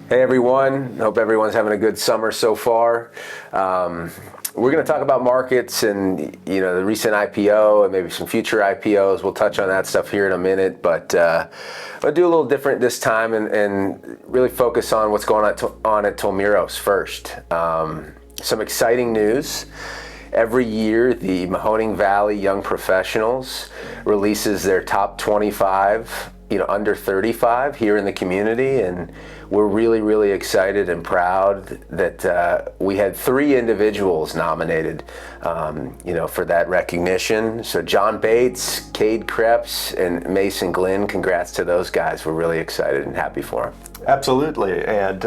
Hey everyone, hope everyone's having a good summer so far. We're going to talk about markets and the recent IPO and maybe some future IPOs. We'll touch on that stuff here in a minute, but I'll do a little different this time and really focus on what's going on at Tolmiros first. Some exciting news. Every year, the Mahoning Valley Young Professionals releases their top 25, under 35 here in the community, and we're really, really excited and proud that we had 3 individuals nominated, for that recognition. So John Bates, Cade Krebs, and Mason Glynn, congrats to those guys. We're really excited and happy for them. Absolutely, and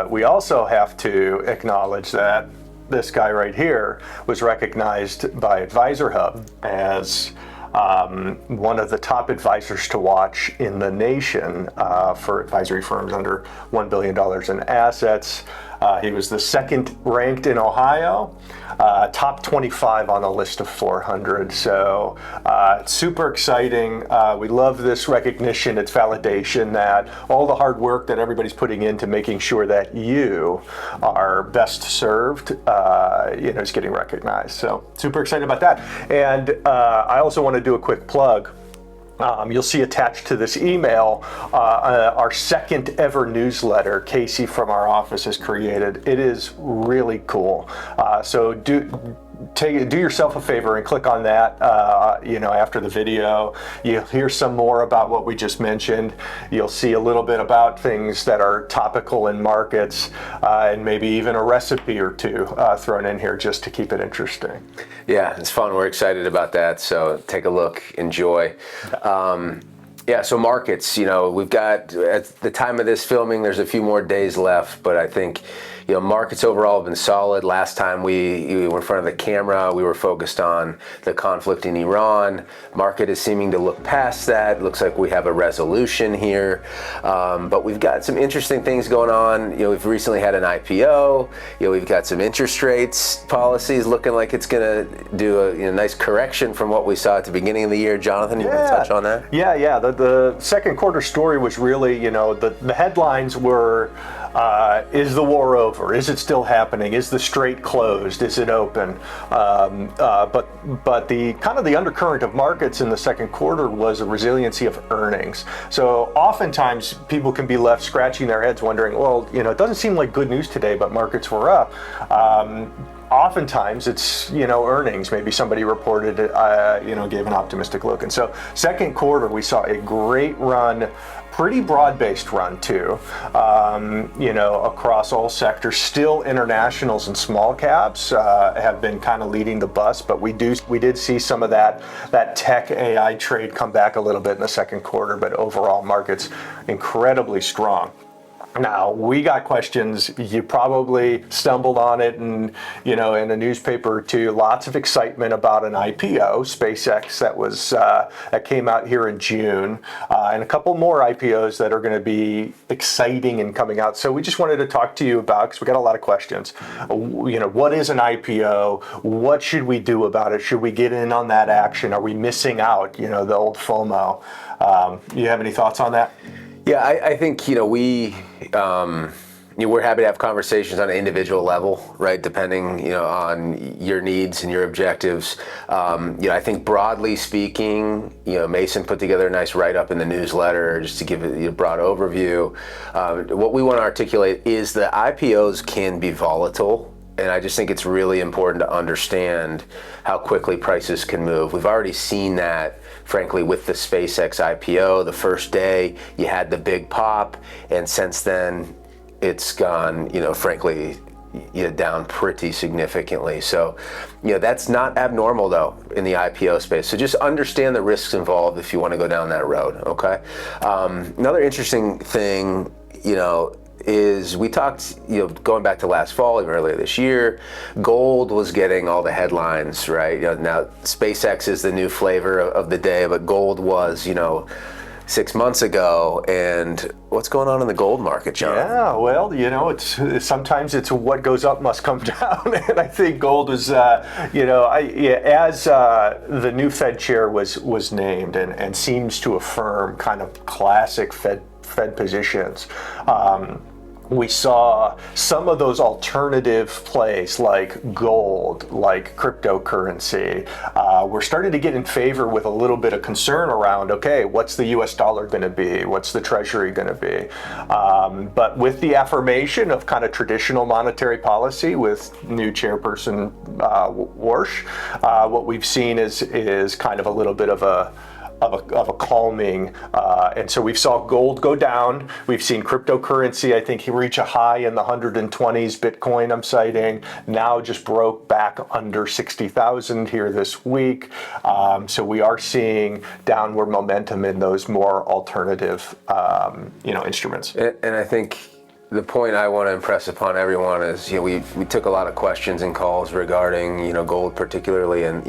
we also have to acknowledge that this guy right here was recognized by Advisor Hub as one of the top advisors to watch in the nation for advisory firms under $1 billion in assets. He was the second ranked in Ohio, top 25 on a list of 400. So it's super exciting. We love this recognition. It's validation that all the hard work that everybody's putting into making sure that you are best served, is getting recognized. So super excited about that. And I also want to do a quick plug. You'll see attached to this email our second ever newsletter Casey from our office has created. It is really cool. So do yourself a favor and click on that. After the video, you'll hear some more about what we just mentioned. You'll see a little bit about things that are topical in markets, and maybe even a recipe or two thrown in here just to keep it interesting. Yeah, it's fun. We're excited about that. So take a look, enjoy. So markets, we've got, at the time of this filming, there's a few more days left, but I think, markets overall have been solid. Last time we were in front of the camera, we were focused on the conflict in Iran. Market is seeming to look past that. Looks like we have a resolution here. But we've got some interesting things going on. We've recently had an IPO. We've got some interest rates policies looking like it's going to do a nice correction from what we saw at the beginning of the year. Jonathan, you want to touch on that? Yeah. The second quarter story was really, the headlines were, is the war over? Is it still happening? Is the strait closed? Is it open? But the kind of the undercurrent of markets in the second quarter was a resiliency of earnings. So oftentimes people can be left scratching their heads wondering, well, it doesn't seem like good news today, but markets were up. Oftentimes it's, earnings. Maybe somebody reported, gave an optimistic look. And so second quarter, we saw a great run, pretty broad-based run too, across all sectors. Still internationals and small caps have been kind of leading the bus, but we did see some of that tech AI trade come back a little bit in the second quarter, but overall markets incredibly strong. Now, we got questions. You probably stumbled on it and, in a newspaper or two, lots of excitement about an IPO, SpaceX, that came out here in June, and a couple more IPOs that are going to be exciting and coming out. So we just wanted to talk to you about, because we got a lot of questions. What is an IPO? What should we do about it? Should we get in on that action? Are we missing out? The old FOMO. You have any thoughts on that? Yeah, I think, we're happy to have conversations on an individual level, right? Depending, on your needs and your objectives. I think broadly speaking, Mason put together a nice write-up in the newsletter just to give it a broad overview. What we want to articulate is that IPOs can be volatile. And I just think it's really important to understand how quickly prices can move. We've already seen that, frankly, with the SpaceX IPO. The first day, you had the big pop, and since then, it's gone, frankly, down pretty significantly. So, that's not abnormal, though, in the IPO space. So just understand the risks involved if you want to go down that road, okay? Another interesting thing, is we talked, going back to last fall, even earlier this year, gold was getting all the headlines, right? Now SpaceX is the new flavor of the day, but gold was, 6 months ago. And what's going on in the gold market, John? Yeah, well, it's sometimes it's what goes up must come down, and I think gold is, as the new Fed chair was named and seems to affirm kind of classic Fed positions. we saw some of those alternative plays like gold, like cryptocurrency. We're starting to get in favor with a little bit of concern around, okay, what's the US dollar going to be? What's the treasury going to be? But with the affirmation of kind of traditional monetary policy with new chairperson Warsh, what we've seen is kind of a little bit of a calming, and so we saw gold go down. We've seen cryptocurrency, I think, reach a high in the 120s. Bitcoin, I'm citing, now just broke back under 60,000 here this week. So we are seeing downward momentum in those more alternative, instruments. And I think the point I want to impress upon everyone is, we took a lot of questions and calls regarding, gold particularly, and,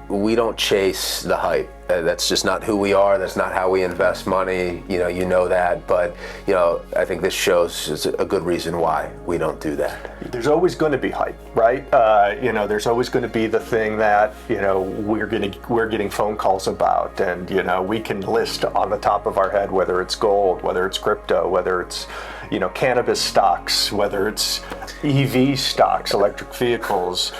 we don't chase the hype. That's just not who we are. That's not how we invest money. You know that. But I think this shows a good reason why we don't do that. There's always going to be hype, right? There's always going to be the thing that we're getting phone calls about, and we can list on the top of our head whether it's gold, whether it's crypto, whether it's cannabis stocks, whether it's EV stocks, electric vehicles.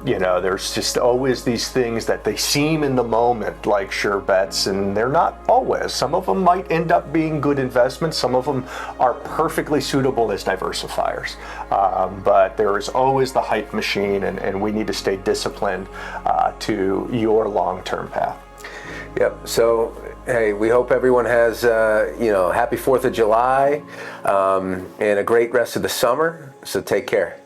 There's just always these things that they seem in the moment like sure bets, and they're not always. Some of them might end up being good investments. Some of them are perfectly suitable as diversifiers. But there is always the hype machine, and we need to stay disciplined to your long-term path. Yep. So, hey, we hope everyone has, happy 4th of July and a great rest of the summer. So take care.